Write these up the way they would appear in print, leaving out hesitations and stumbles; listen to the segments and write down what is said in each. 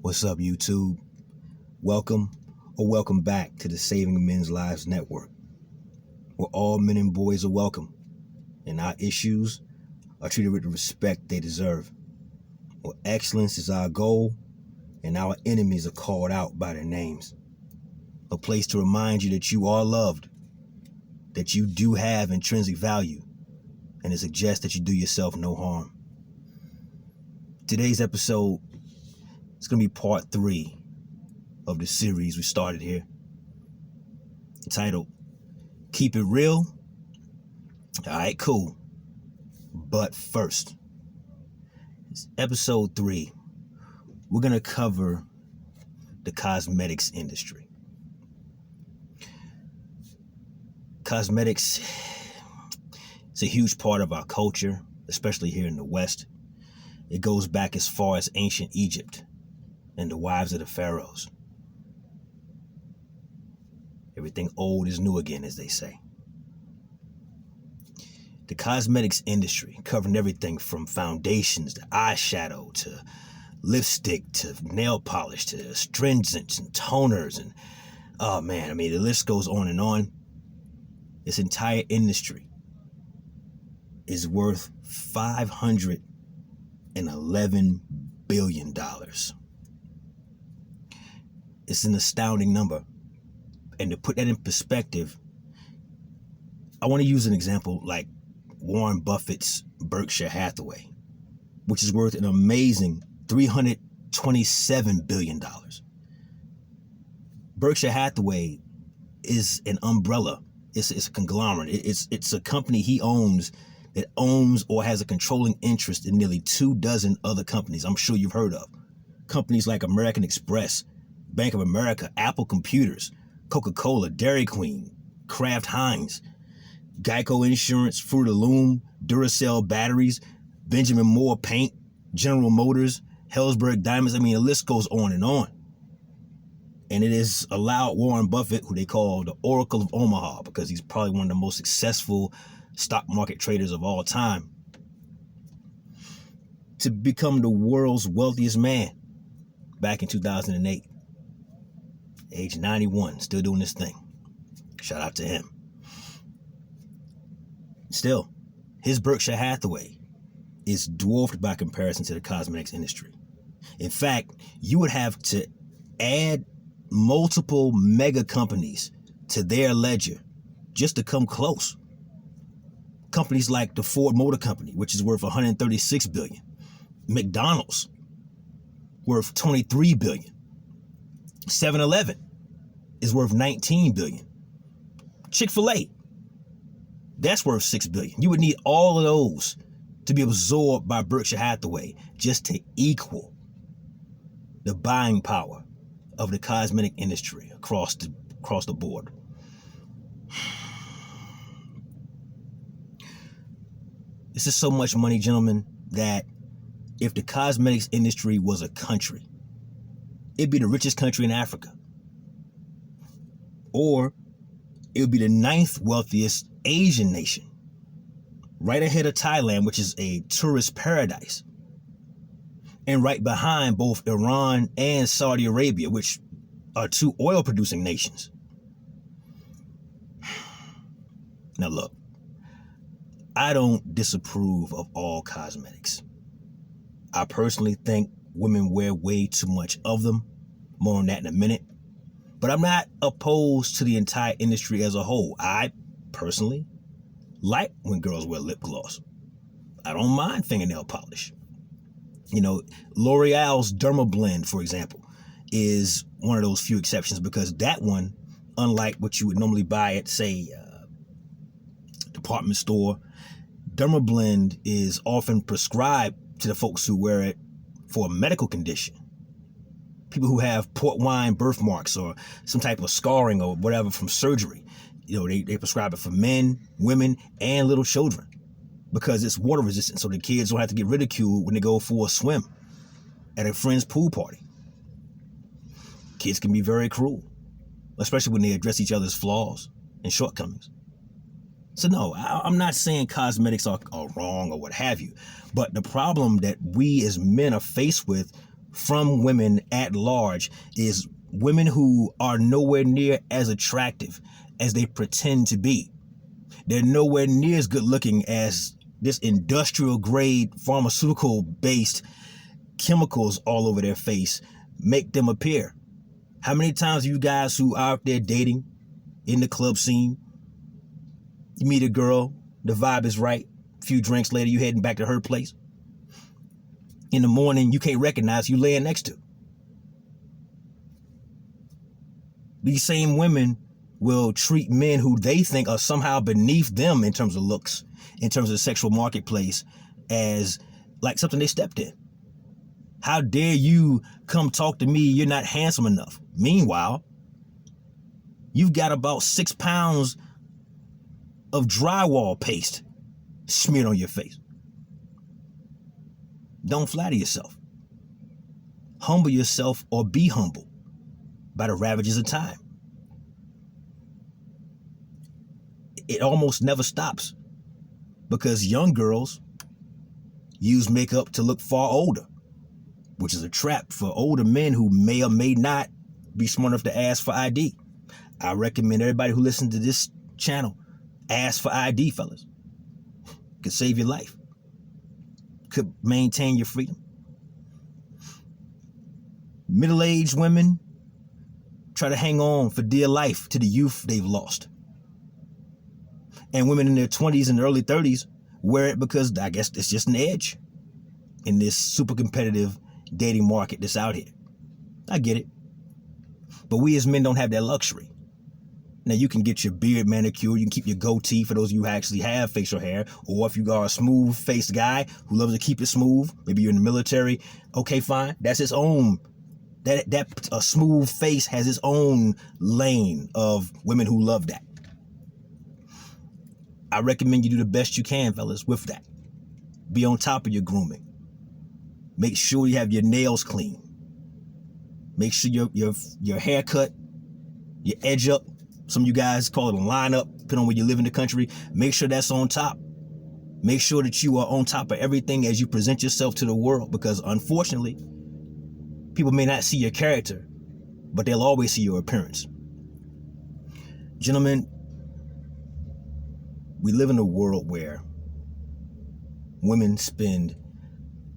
What's up, YouTube? Welcome or welcome back to the Saving Men's Lives Network, where all men and boys are welcome and our issues are treated with the respect they deserve, where excellence is our goal and our enemies are called out by their names. A place to remind you that you are loved, that you do have intrinsic value, and to suggest that you do yourself no harm. Today's episode is going to be part 3 of the series we started here, entitled Keep It Real. All right, cool. But first, it's episode 3. We're going to cover the cosmetics industry. Cosmetics is a huge part of our culture, especially here in the West. It goes back as far as ancient Egypt and the wives of the pharaohs. Everything old is new again, as they say. The cosmetics industry, covering everything from foundations to eyeshadow to lipstick to nail polish to astringents and toners and the list goes on and on. This entire industry is worth $511 billion. It's an astounding number. And to put that in perspective, I want to use an example like Warren Buffett's Berkshire Hathaway, which is worth an amazing $327 billion. Berkshire Hathaway is an umbrella. It's a conglomerate. It's a company he owns that owns or has a controlling interest in nearly 24 other companies I'm sure you've heard of. Companies like American Express, Bank of America, Apple Computers, Coca-Cola, Dairy Queen, Kraft Heinz, Geico Insurance, Fruit of the Loom, Duracell Batteries, Benjamin Moore Paint, General Motors, Helzberg Diamonds. The list goes on. And it has allowed Warren Buffett, who they call the Oracle of Omaha, because he's probably one of the most successful stock market traders of all time, to become the world's wealthiest man back in 2008. Age 91, still doing this thing. Shout out to him. Still, his Berkshire Hathaway is dwarfed by comparison to the cosmetics industry. In fact, you would have to add multiple mega companies to their ledger just to come close. Companies like the Ford Motor Company, which is worth $136 billion. McDonald's, worth $23 billion. 7-Eleven is worth $19 billion. Chick-fil-A, that's worth $6 billion. You would need all of those to be absorbed by Berkshire Hathaway just to equal the buying power of the cosmetic industry across the board. This is so much money, gentlemen, that if the cosmetics industry was a country, it'd be the richest country in Africa. Or it would be the 9th wealthiest Asian nation, right ahead of Thailand, which is a tourist paradise, and right behind both Iran and Saudi Arabia, which are 2 oil-producing nations. Now look, I don't disapprove of all cosmetics. I personally think women wear way too much of them. More on that in a minute. But I'm not opposed to the entire industry as a whole. I personally like when girls wear lip gloss. I don't mind fingernail polish. L'Oreal's Derma Blend, for example, is one of those few exceptions, because that one, unlike what you would normally buy at, say, department store, Derma Blend is often prescribed to the folks who wear it for a medical condition. People who have port wine birthmarks or some type of scarring or whatever from surgery. They prescribe it for men, women, and little children, because it's water resistant, so the kids don't have to get ridiculed when they go for a swim at a friend's pool party. Kids can be very cruel, especially when they address each other's flaws and shortcomings. So no, I'm not saying cosmetics are wrong or what have you, but the problem that we as men are faced with from women at large is women who are nowhere near as attractive as they pretend to be. They're nowhere near as good looking as this industrial grade pharmaceutical based chemicals all over their face make them appear. How many times you guys who are out there dating in the club scene, you meet a girl, the vibe is right, a few drinks later you heading back to her place. In the morning you can't recognize you laying next to. These same women will treat men who they think are somehow beneath them in terms of looks, in terms of the sexual marketplace, as like something they stepped in. How dare you come talk to me? You're not handsome enough. Meanwhile, you've got about 6 pounds of drywall paste smeared on your face. Don't flatter yourself. Humble yourself or be humble by the ravages of time. It almost never stops because young girls use makeup to look far older, which is a trap for older men who may or may not be smart enough to ask for ID. I recommend everybody who listens to this channel ask for ID, fellas. Could save your life. Could maintain your freedom. Middle-aged women try to hang on for dear life to the youth they've lost. And women in their 20s and early 30s wear it because I guess it's just an edge in this super competitive dating market that's out here. I get it. But we as men don't have that luxury. Now you can get your beard manicured, you can keep your goatee for those of you who actually have facial hair, or if you are a smooth-faced guy who loves to keep it smooth, maybe you're in the military, okay, fine. That's its own. That a smooth face has its own lane of women who love that. I recommend you do the best you can, fellas, with that. Be on top of your grooming. Make sure you have your nails clean. Make sure your haircut, your edge up. Some of you guys call it a lineup, depending on where you live in the country. Make sure that's on top. Make sure that you are on top of everything as you present yourself to the world, because unfortunately, people may not see your character, but they'll always see your appearance. Gentlemen, we live in a world where women spend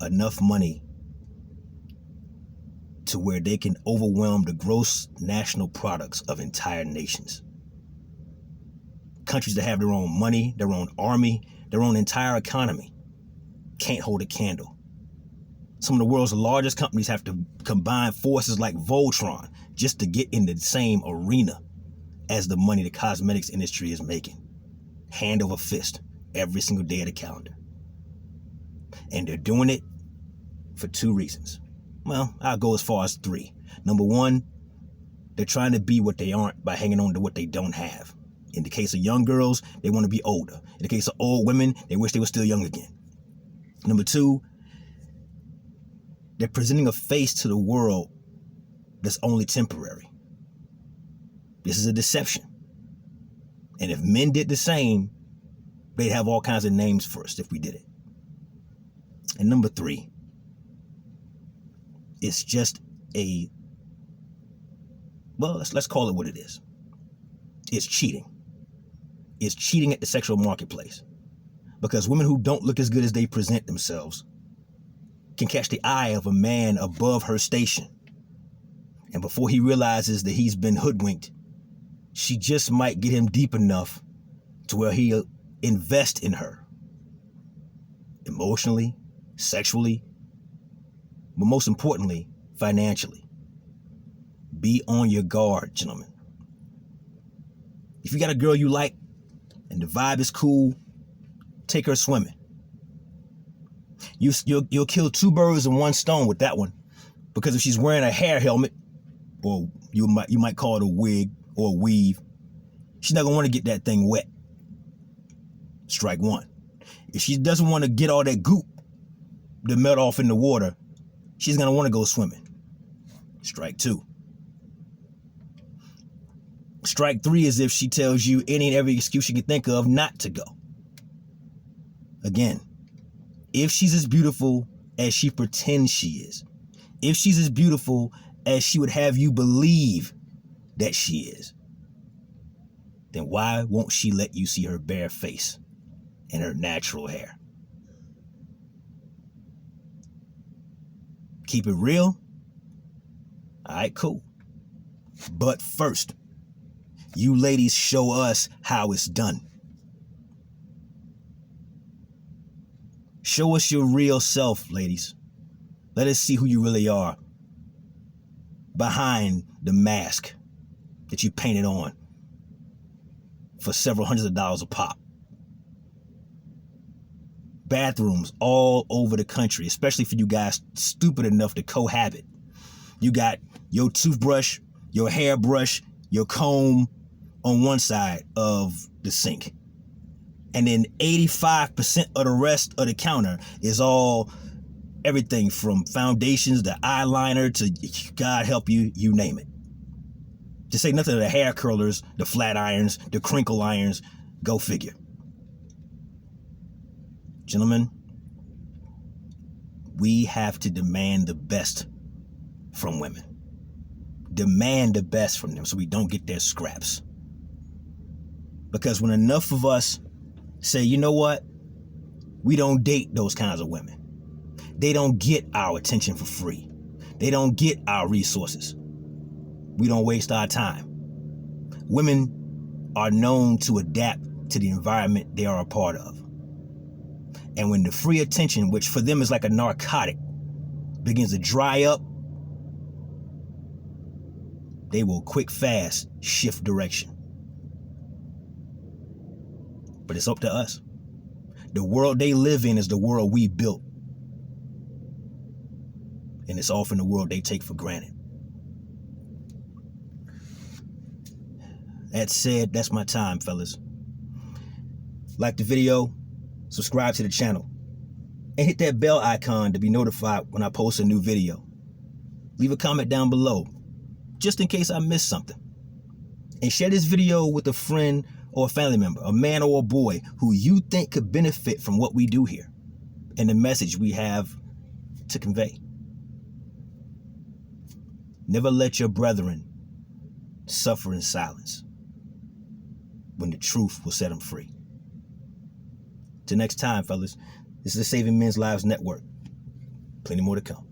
enough money to where they can overwhelm the gross national products of entire nations. Countries that have their own money, their own army, their own entire economy can't hold a candle. Some of the world's largest companies have to combine forces like Voltron just to get in the same arena as the money the cosmetics industry is making. Hand over fist every single day of the calendar. And they're doing it for 2 reasons. Well, I'll go as far as 3. Number 1, they're trying to be what they aren't by hanging on to what they don't have. In the case of young girls, they want to be older. In the case of old women, they wish they were still young again. Number 2, they're presenting a face to the world that's only temporary. This is a deception. And if men did the same, they'd have all kinds of names for us if we did it. And number 3, it's just let's call it what it is. It's cheating. It's cheating at the sexual marketplace. Because women who don't look as good as they present themselves can catch the eye of a man above her station. And before he realizes that he's been hoodwinked, she just might get him deep enough to where he'll invest in her. Emotionally, sexually, but most importantly, financially. Be on your guard, gentlemen. If you got a girl you like and the vibe is cool, take her swimming. You'll kill 2 birds with 1 stone with that one, because if she's wearing a hair helmet, or you might call it a wig or a weave, she's not gonna want to get that thing wet. Strike 1. If she doesn't want to get all that goop to melt off in the water, she's gonna want to go swimming. Strike 2. Strike 3 is if she tells you any and every excuse you can think of not to go. Again, if she's as beautiful as she pretends she is, if she's as beautiful as she would have you believe that she is, then why won't she let you see her bare face and her natural hair? Keep it real? All right, cool. But first, you ladies show us how it's done. Show us your real self, ladies. Let us see who you really are behind the mask that you painted on for several hundreds of dollars a pop. Bathrooms all over the country, especially for you guys stupid enough to cohabit. You got your toothbrush, your hairbrush, your comb on one side of the sink. And then 85% of the rest of the counter is all everything from foundations to eyeliner to, God help you, you name it. To say nothing of the hair curlers, the flat irons, the crinkle irons, go figure. Gentlemen, we have to demand the best from women. Demand the best from them so we don't get their scraps. Because when enough of us say, you know what, we don't date those kinds of women. They don't get our attention for free. They don't get our resources. We don't waste our time. Women are known to adapt to the environment they are a part of. And when the free attention, which for them is like a narcotic, begins to dry up, they will quick, fast shift direction. But it's up to us. The world they live in is the world we built. And it's often the world they take for granted. That said, that's my time, fellas. Like the video, subscribe to the channel, and hit that bell icon to be notified when I post a new video. Leave a comment down below, just in case I missed something. And share this video with a friend or a family member, a man or a boy who you think could benefit from what we do here and the message we have to convey. Never let your brethren suffer in silence when the truth will set them free. Till next time, fellas, this is the Saving Men's Lives Network. Plenty more to come.